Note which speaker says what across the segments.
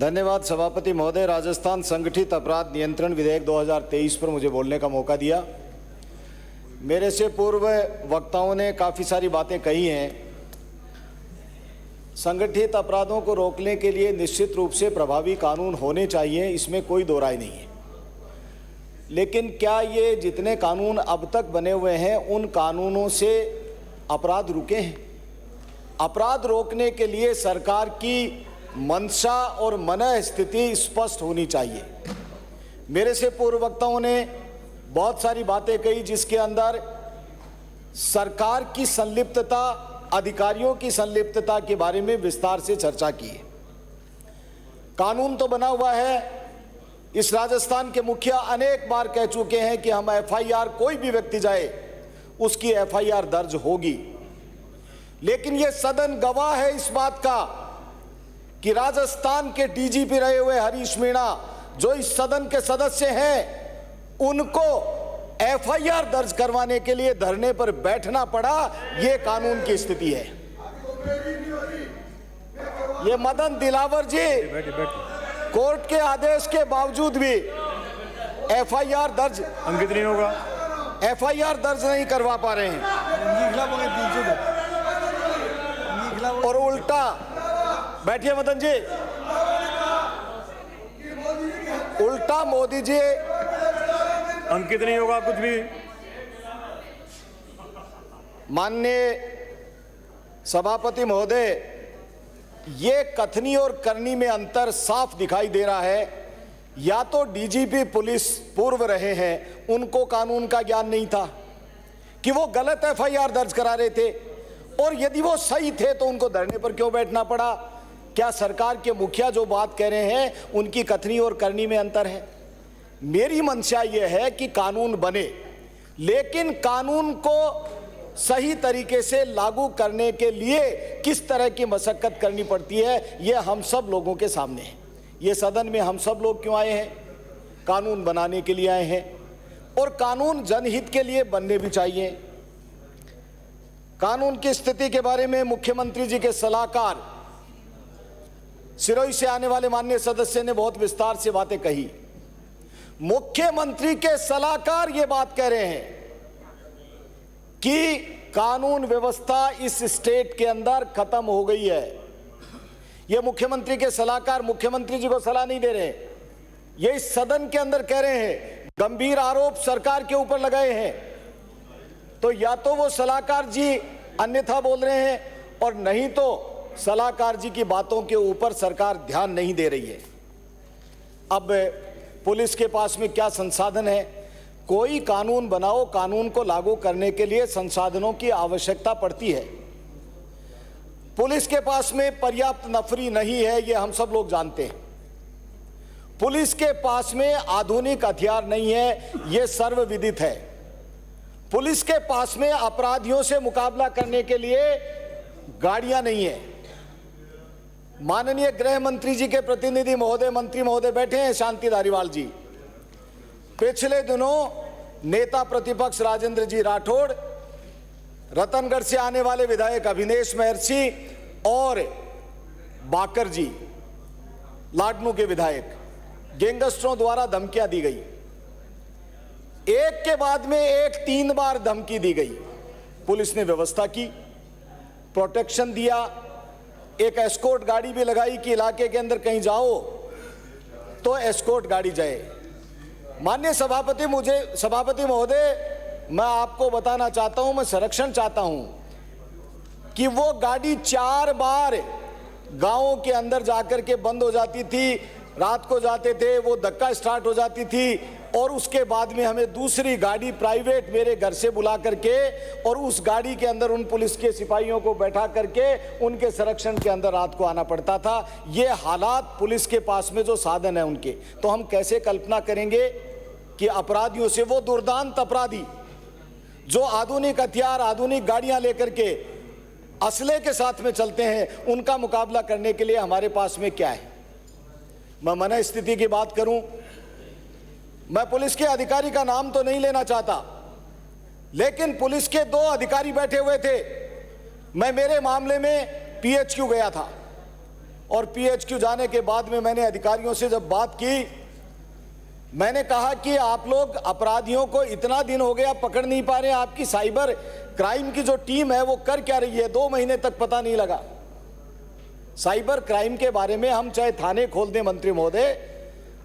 Speaker 1: धन्यवाद सभापति महोदय। राजस्थान संगठित अपराध नियंत्रण विधेयक 2023 पर मुझे बोलने का मौका दिया। मेरे से पूर्व वक्ताओं ने काफ़ी सारी बातें कही हैं। संगठित अपराधों को रोकने के लिए निश्चित रूप से प्रभावी कानून होने चाहिए, इसमें कोई दो राय नहीं है। लेकिन क्या ये जितने कानून अब तक बने हुए हैं उन कानूनों से अपराध रुके हैं? अपराध रोकने के लिए सरकार की मंशा और मन स्थिति स्पष्ट होनी चाहिए। मेरे से पूर्व वक्ताओं ने बहुत सारी बातें कही जिसके अंदर सरकार की संलिप्तता, अधिकारियों की संलिप्तता के बारे में विस्तार से चर्चा की है। कानून तो बना हुआ है। इस राजस्थान के मुखिया अनेक बार कह चुके हैं कि हम एफआईआर, कोई भी व्यक्ति जाए उसकी एफआईआर दर्ज होगी। लेकिन यह सदन गवाह है इस बात का कि राजस्थान के डीजीपी रहे हुए हरीश मीणा, जो इस सदन के सदस्य हैं, उनको एफआईआर दर्ज करवाने के लिए धरने पर बैठना पड़ा। यह कानून की स्थिति है। ये मदन दिलावर जी कोर्ट के आदेश के बावजूद भी एफआईआर दर्ज
Speaker 2: अंकित नहीं होगा,
Speaker 1: एफआईआर दर्ज नहीं करवा पा रहे हैं और उल्टा, बैठिए मदन जी, उल्टा मोदी जी,
Speaker 2: अंकित नहीं होगा कुछ भी।
Speaker 1: माननीय सभापति महोदय, ये कथनी और करनी में अंतर साफ दिखाई दे रहा है। या तो डीजीपी पुलिस पूर्व रहे हैं, उनको कानून का ज्ञान नहीं था कि वो गलत एफआईआर दर्ज करा रहे थे, और यदि वो सही थे तो उनको धरने पर क्यों बैठना पड़ा? क्या सरकार के मुखिया जो बात कह रहे हैं उनकी कथनी और करनी में अंतर है? मेरी मंशा यह है कि कानून बने, लेकिन कानून को सही तरीके से लागू करने के लिए किस तरह की मशक्कत करनी पड़ती है, यह हम सब लोगों के सामने है। ये सदन में हम सब लोग क्यों आए हैं? कानून बनाने के लिए आए हैं, और कानून जनहित के लिए बनने भी चाहिए। कानून की स्थिति के बारे में मुख्यमंत्री जी के सलाहकार सिरोही से आने वाले माननीय सदस्य ने बहुत विस्तार से बातें कही। मुख्यमंत्री के सलाहकार ये बात कह रहे हैं कि कानून व्यवस्था इस स्टेट के अंदर खत्म हो गई है। ये मुख्यमंत्री के सलाहकार मुख्यमंत्री जी को सलाह नहीं दे रहे, ये इस सदन के अंदर कह रहे हैं। गंभीर आरोप सरकार के ऊपर लगाए हैं, तो या तो वो सलाहकार जी अन्यथा बोल रहे हैं, और नहीं तो सलाहकार जी की बातों के ऊपर सरकार ध्यान नहीं दे रही है। अब पुलिस के पास में क्या संसाधन है? कोई कानून बनाओ, कानून को लागू करने के लिए संसाधनों की आवश्यकता पड़ती है। पुलिस के पास में पर्याप्त नफरी नहीं है, ये हम सब लोग जानते हैं। पुलिस के पास में आधुनिक हथियार नहीं है, ये सर्वविदित है। पुलिस के पास में अपराधियों से मुकाबला करने के लिए गाड़ियां नहीं है। माननीय गृह मंत्री जी के प्रतिनिधि महोदय, मंत्री महोदय बैठे हैं, शांति धारीवाल जी। पिछले दिनों नेता प्रतिपक्ष राजेंद्र जी राठौड़, रतनगढ़ से आने वाले विधायक अभिनेश महर्षि और बाकर जी, लाडनू के विधायक, गैंगस्टरों द्वारा धमकियां दी गई। एक के बाद में एक 3 बार धमकी दी गई। पुलिस ने व्यवस्था की, प्रोटेक्शन दिया, एक एस्कॉर्ट गाड़ी भी लगाई कि इलाके के अंदर कहीं जाओ तो एस्कॉर्ट गाड़ी जाए। माननीय सभापति महोदय, मैं आपको बताना चाहता हूं, मैं संरक्षण चाहता हूं कि वो गाड़ी 4 बार गांवों के अंदर जाकर के बंद हो जाती थी। रात को जाते थे, वो धक्का स्टार्ट हो जाती थी, और उसके बाद में हमें दूसरी गाड़ी प्राइवेट मेरे घर से बुला करके और उस गाड़ी के अंदर उन पुलिस के सिपाहियों को बैठा करके उनके संरक्षण के अंदर रात को आना पड़ता था। ये हालात पुलिस के पास में जो साधन है उनके, तो हम कैसे कल्पना करेंगे कि अपराधियों से, वो दुर्दांत अपराधी जो आधुनिक हथियार, आधुनिक गाड़ियां लेकर के असले के साथ में चलते हैं, उनका मुकाबला करने के लिए हमारे पास में क्या है? मैं मन स्थिति की बात करूं, मैं पुलिस के अधिकारी का नाम तो नहीं लेना चाहता, लेकिन पुलिस के 2 अधिकारी बैठे हुए थे। मैं मेरे मामले में पीएचक्यू गया था, और पीएचक्यू जाने के बाद में मैंने अधिकारियों से जब बात की, मैंने कहा कि आप लोग अपराधियों को इतना दिन हो गया पकड़ नहीं पा रहे, आपकी साइबर क्राइम की जो टीम है वो कर क्या रही है? 2 महीने तक पता नहीं लगा। साइबर क्राइम के बारे में हम चाहे थाने खोल दें मंत्री महोदय,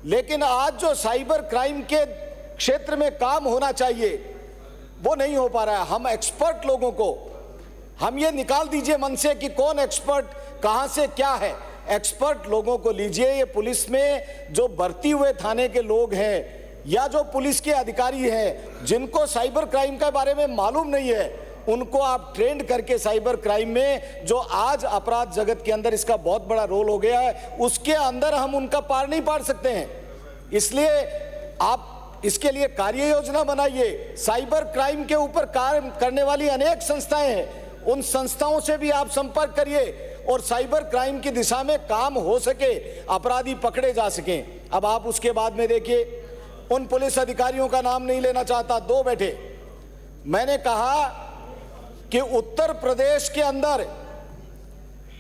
Speaker 1: लेकिन आज जो साइबर क्राइम के क्षेत्र में काम होना चाहिए वो नहीं हो पा रहा है। हम एक्सपर्ट लोगों को, हम ये निकाल दीजिए मन से कि कौन एक्सपर्ट कहां से क्या है। एक्सपर्ट लोगों को लीजिए। ये पुलिस में जो भर्ती हुए थाने के लोग हैं या जो पुलिस के अधिकारी हैं जिनको साइबर क्राइम के बारे में मालूम नहीं है, उनको आप ट्रेंड करके साइबर क्राइम में जो आज अपराध जगत के अंदर इसका बहुत बड़ा रोल हो गया है, उसके अंदर हम उनका पार नहीं पाड़ सकते हैं। इसलिए आप इसके लिए कार्य योजना बनाइए। साइबर क्राइम के ऊपर कार्य करने वाली अनेक संस्थाएं हैं, उन संस्थाओं से भी आप संपर्क करिए और साइबर क्राइम की दिशा में काम हो सके, अपराधी पकड़े जा सकें। अब आप उसके बाद में देखिए, उन पुलिस अधिकारियों का नाम नहीं लेना चाहता, 2 बैठे। मैंने कहा कि उत्तर प्रदेश के अंदर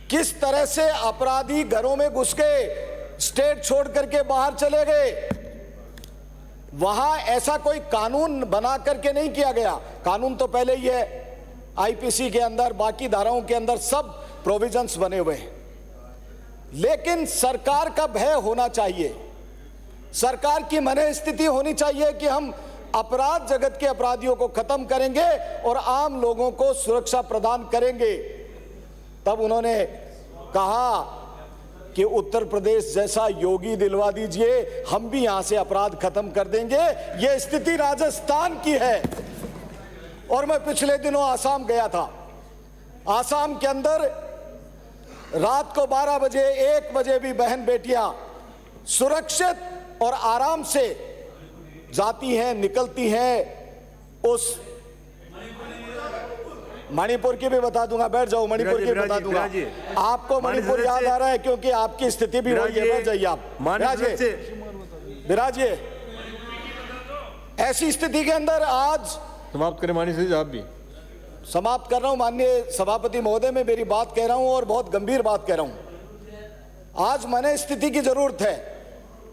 Speaker 1: किस तरह से अपराधी घरों में घुस गए, स्टेट छोड़ करके बाहर चले गए, वहां ऐसा कोई कानून बना करके नहीं किया गया। कानून तो पहले ही है, आईपीसी के अंदर, बाकी धाराओं के अंदर सब प्रोविजंस बने हुए हैं, लेकिन सरकार का भय होना चाहिए, सरकार की मनस्थिति होनी चाहिए कि हम अपराध जगत के अपराधियों को खत्म करेंगे और आम लोगों को सुरक्षा प्रदान करेंगे। तब उन्होंने कहा कि उत्तर प्रदेश जैसा योगी दिलवा दीजिए, हम भी यहां से अपराध खत्म कर देंगे। यह स्थिति राजस्थान की है। और मैं पिछले दिनों आसाम गया था। आसाम के अंदर रात को 12 बजे 1 बजे भी बहन बेटियां सुरक्षित और आराम से जाती हैं, निकलती हैं। उस मणिपुर की भी बता दूंगा, बैठ जाओ, मणिपुर की बता दूंगा। आपको मणिपुर याद आ रहा है क्योंकि आपकी स्थिति भी वही है। बैठ जाइए आप, विराजिए। ऐसी स्थिति के अंदर आज
Speaker 2: समाप्त करें माननीय सचिव, आप भी
Speaker 1: समाप्त कर रहा हूं। माननीय सभापति महोदय, मैं मेरी बात कह रहा हूं और बहुत गंभीर बात कह रहा हूं। आज मन स्थिति की जरूरत है।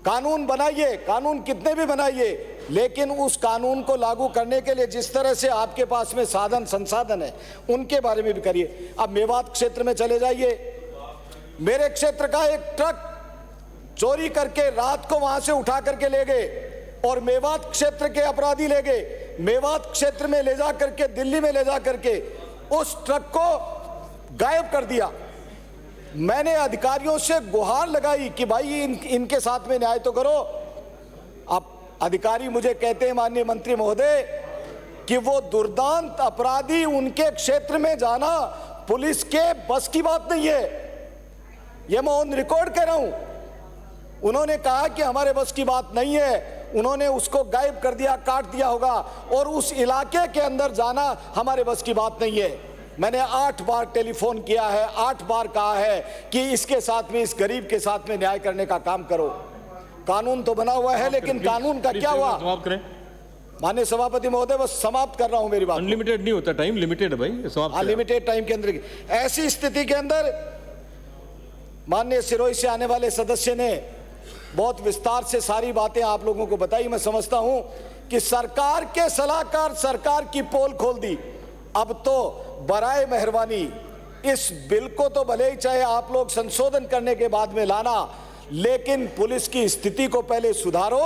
Speaker 1: कानून बनाइए, कानून कितने भी बनाइए, लेकिन उस कानून को लागू करने के लिए जिस तरह से आपके पास में साधन संसाधन है उनके बारे में भी करिए। अब मेवात क्षेत्र में चले जाइए। मेरे क्षेत्र का एक ट्रक चोरी करके रात को वहां से उठा करके ले गए और मेवात क्षेत्र के अपराधी ले गए। मेवात क्षेत्र में ले जा करके, दिल्ली में ले जा करके उस ट्रक को गायब कर दिया। मैंने अधिकारियों से गुहार लगाई कि भाई इनके साथ में न्याय तो करो। अब अधिकारी मुझे कहते हैं माननीय मंत्री महोदय कि वो दुर्दांत अपराधी, उनके क्षेत्र में जाना पुलिस के बस की बात नहीं है। ये मैं ऑन रिकॉर्ड कह रहा हूं। उन्होंने कहा कि हमारे बस की बात नहीं है, उन्होंने उसको गायब कर दिया, काट दिया होगा, और उस इलाके के अंदर जाना हमारे बस की बात नहीं है। मैंने 8 बार टेलीफोन किया है, 8 बार कहा है कि इसके साथ में, इस गरीब के साथ में न्याय करने का काम करो। कानून तो बना हुआ है, लेकिन कानून का क्या हुआ?
Speaker 2: समाप्त करें
Speaker 1: माननीय सभापति महोदय, बस समाप्त कर रहा हूं मेरी बात।
Speaker 2: अनलिमिटेड नहीं होता, टाइम लिमिटेड है भाई, समाप्त करें।
Speaker 1: लिमिटेड टाइम के अंदर ऐसी स्थिति के अंदर माननीय सिरोही से आने वाले सदस्य ने बहुत विस्तार से सारी बातें आप लोगों को बताई। मैं समझता हूं कि सरकार के सलाहकार सरकार की पोल खोल दी। अब तो बराए मेहरबानी इस बिल को तो भले ही चाहे आप लोग संशोधन करने के बाद में लाना, लेकिन पुलिस की स्थिति को पहले सुधारो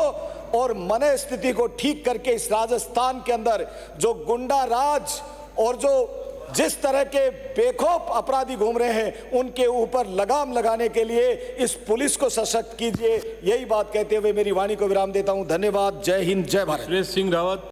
Speaker 1: और मन स्थिति को ठीक करके इस राजस्थान के अंदर जो गुंडा राज और जो जिस तरह के बेखौफ अपराधी घूम रहे हैं उनके ऊपर लगाम लगाने के लिए इस पुलिस को सशक्त कीजिए। यही बात कहते हुए मेरी वाणी को विराम देता हूं। धन्यवाद। जय हिंद, जय भारत।
Speaker 2: सुरेश सिंह रावत।